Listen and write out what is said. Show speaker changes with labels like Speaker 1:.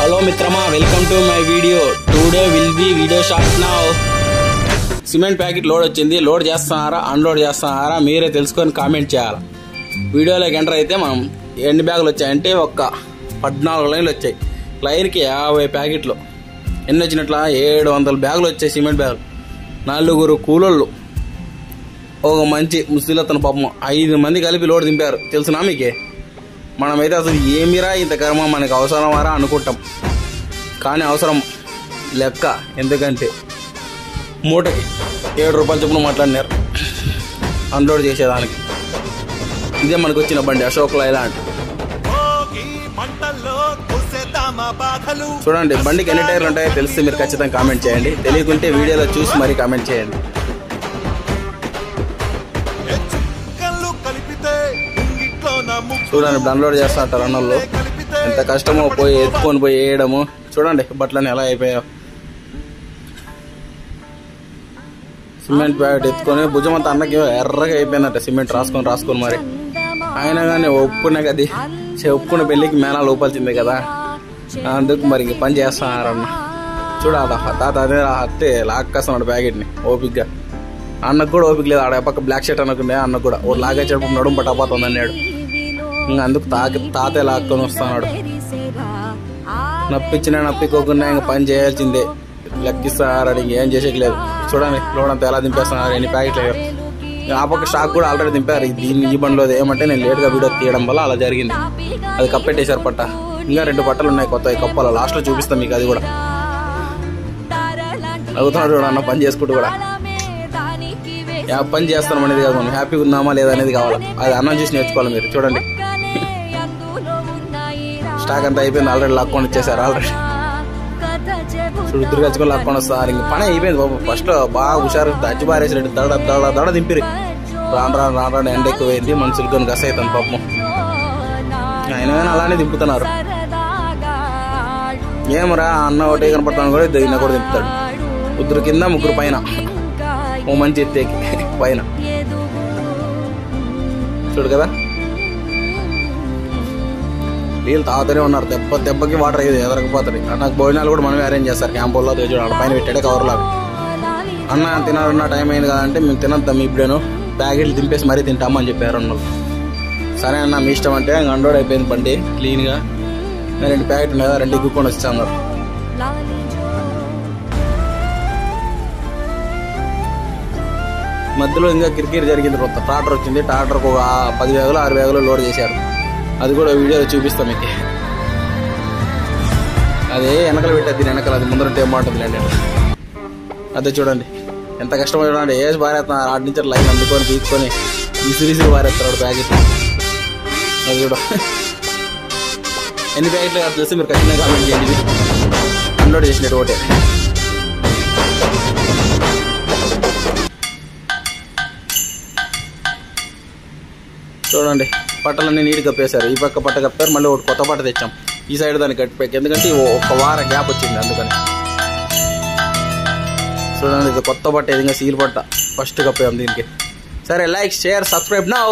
Speaker 1: Hello మిత్రమా, welcome to my video. Today will be video shot now. Cement packet load వచ్చింది. Load చేస్తున్నారా unload చేస్తున్నారా మీరే తెలుసుకొని కామెంట్ చేయాలి. వీడియోలోకి ఎంటర్ అయితే మనం ఎన్ని బ్యాగులు వచ్చాయంటే ఒక 14 లైన్లు వచ్చాయి. లైన్కి 50 ప్యాకెట్లు. ఎన్ని వచ్చినట్ల 700 బ్యాగులు వచ్చాయి. సిమెంట్ బ్యాగులు 4 కూలోళ్ళు, ఒక మంచి ముసలితను పాపం 5 మంది కలిపి లోడ్ దింపారు. తెలుసునా మీకే? మనమైతే అసలు ఏమిరా ఇంత కర్మ, మనకు అవసరమారా అనుకుంటాం, కానీ అవసరం లెక్క. ఎందుకంటే మూటకి 7 రూపాయలు చొప్పున మాట్లాడినారు అన్లోడ్ చేసేదానికి. ఇదే మనకు వచ్చిన బండి అశోక్ లైలాండ్. చూడండి బండికి ఎన్ని టైర్లు ఉంటాయో తెలిస్తే మీరు ఖచ్చితంగా కామెంట్ చేయండి. తెలియకుంటే వీడియోలో చూసి మరీ కామెంట్ చేయండి. చూడండి ఇప్పుడు అన్లోడ్ చేస్తా అంటారు అన్నోళ్ళు. ఎంత కష్టమో పోయి ఎత్తుకొని పోయి వేయడము. చూడండి బట్టలని ఎలా అయిపోయావు. సిమెంట్ ప్యాకెట్ ఎత్తుకొని భుజం అంతా అన్నకి ఎర్రగా అయిపోయిందంట సిమెంట్ రాసుకొని మరి. అయినా కానీ ఒప్పుకున్న పెళ్ళికి మేనాలు ఊపాల్సిందే కదా, అందుకు మరి ఇంక పని చేస్తున్నారన్న. చూడాలి తాత అదే అత్తే లాక్కేస్తున్నాడు ప్యాకెట్ని ఓపిక్గా. అన్నకు కూడా ఓపిక లేదు. ఆడ పక్క బ్లాక్ షర్ట్ అనుకుంటే అన్నకు కూడా ఓ లాగేసేటప్పుడు నడుము పట్టపోతుంది అన్నాడు. ఇంకా అందుకు తాతే లాక్కొని వస్తున్నాడు. నప్పించుకోకుండా ఇంకా పని చేయాల్సిందే. లెక్కిస్తారని ఇంకేం చేసేయలేదు. చూడండి లోడ్ అంతా ఎలా దింపేస్తున్నారు, ఎన్ని ప్యాకెట్లు అయ్యారు. ఆ పక్క స్టాక్ కూడా ఆల్రెడీ దింపారు. ఈ బండిలో ఏమంటే నేను లేట్గా వీడియో తీయడం వల్ల అలా జరిగింది. అది కప్పెట్టేశారు పట్ట. ఇంకా 2 పట్టలు ఉన్నాయి కొత్తవి కప్పాల. లాస్ట్లో చూపిస్తాం మీకు అది కూడా. అవుతున్నాడు చూడ అన్న పని చేసుకుంటూ కూడా. పని చేస్తాం అనేది కాదు, మనం హ్యాపీగా ఉన్నామా లేదా అనేది కావాలి. అది అన్నం చూసి నేర్చుకోవాలి మీరు. చూడండి స్టాక్ అంతా అయిపోయింది. ఆల్రెడీ లాక్కొని వచ్చేసారు. ఆల్రెడీ ఇద్దరు కలుసుకొని లాక్కొని వస్తారు. ఇంక పని అయిపోయింది బాబు. ఫస్ట్ బాగా హుషారు దచ్చి పారేసాడు. దడ దింపిరి. రాను ఎండ ఎక్కువైంది. మనుషులతో గస అవుతాను పాపం. ఆయన అలానే దింపుతున్నారు. ఏమరా అన్న ఒకటే కనపడతాను కూడా ఈయన కూడా దింపుతాడు. 2 కింద 3 పైన. ఓ మంచి ఎత్తేకి పైన చూడు కదా. నీళ్ళు తాగుతూనే ఉన్నారు. దెబ్బకి వాటర్ అయ్యేది ఎదరకపోతుంది. నాకు భోజనాలు కూడా మనమే అరేంజ్ చేస్తారు క్యాంపుల్లో. చూడాలి పైన పెట్టాడే కవర్లాగా. అన్న తినాలన్న టైం అయింది కదంటే మేము తినద్దాం ఇప్పుడేను, ప్యాకెట్లు దింపేసి మరీ తింటాము అని చెప్పారు అన్నోళ్ళు. సరే అన్న మీ ఇష్టం అంటే అన్లోడ్ అయిపోయింది బండి క్లీన్గా. 2 ప్యాకెట్లు ఉన్నాయి కదా, 2 ఎగ్గుకొని వచ్చాను. మధ్యలో ఇంకా కిరికిరి జరిగింది. కొత్త ట్రాక్టర్ వచ్చింది. ట్రాక్టర్కు 10 బ్యాగులు 6 బ్యాగులు లోడ్ చేశారు. అది కూడా వీడియోలో చూపిస్తాం మీకు. అదే వెనకలు పెట్టేది వెనకాల, అది ముందర టైం బాగుంటుందిలేండి. అదే చూడండి ఎంత కష్టమో చూడండి. వేసి బారేస్తున్నారు. 6 నుంచి లైన్ అందుకొని తీసుకొని విసిరిసిరి బారేస్తున్నాడు ప్యాకెట్. అది కూడా ఎన్ని ప్యాకెట్లు కాదు తెలిసి మీరు ఖచ్చితంగా కామెంట్ చేయండి. అన్లోడ్ చేసినట్టు ఒకటే. చూడండి పట్టలన్నీ నీట్గా కప్పేశారు. ఈ పక్క పట్ట కప్పారు. మళ్ళీ ఒకటి కొత్త పట్ట తెచ్చాం. ఈ సైడ్ దాన్ని కట్టిపోయాక, ఎందుకంటే 1 వారం గ్యాప్ వచ్చింది అందుకని. చూడండి ఇది కొత్త పట్ట, ఇది సీల్ పట్ట ఫస్ట్ కప్పాం దీనికి. సరే లైక్ షేర్ సబ్స్క్రైబ్ నౌ.